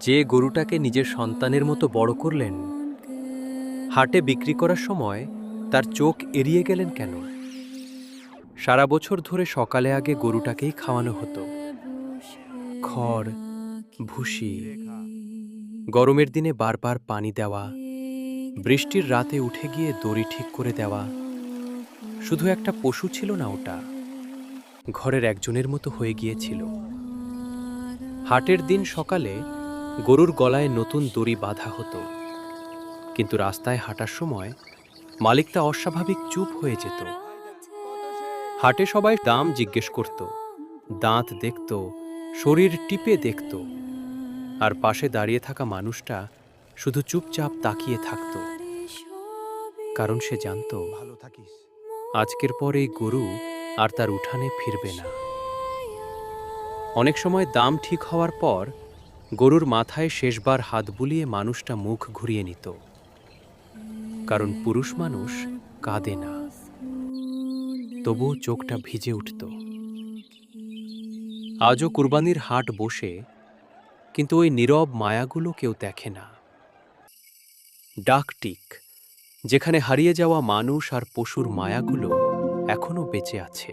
যে গরুটাকে নিজের সন্তানের মতো বড় করলেন, হাটে বিক্রি করার সময় তার চোখ এড়িয়ে গেলেন কেন? সারা বছর ধরে সকালে আগে গরুটাকেই খাওয়ানো হতো খড়, ভুসি, গরমের দিনে বারবার পানি দেওয়া, বৃষ্টির রাতে উঠে গিয়ে দড়ি ঠিক করে দেওয়া। শুধু একটা পশু ছিল না ওটা, ঘরের একজনের মতো হয়ে গিয়েছিল। হাটের দিন সকালে গরুর গলায় নতুন দড়ি বাঁধা হতো, কিন্তু রাস্তায় হাঁটার সময় মালিকটা অস্বাভাবিক চুপ হয়ে যেত। হাটে সবাই দাম জিজ্ঞেস করত, দাঁত দেখত, শরীর টিপে দেখত, আর পাশে দাঁড়িয়ে থাকা মানুষটা শুধু চুপচাপ তাকিয়ে থাকত, কারণ সে জানত আজকের পর এই গরু আর তার উঠানে ফিরবে না। অনেক সময় দাম ঠিক হওয়ার পর গরুর মাথায় শেষবার হাত বুলিয়ে মানুষটা মুখ ঘুরিয়ে নিত, কারণ পুরুষ মানুষ কাঁদে না, তবুও চোখটা ভিজে উঠত। আজও কুরবানির হাট বসে, কিন্তু ওই নীরব মায়াগুলো কেউ দেখে না। ডাকটিক, যেখানে হারিয়ে যাওয়া মানুষ আর পশুর মায়াগুলো এখনো বেঁচে আছে।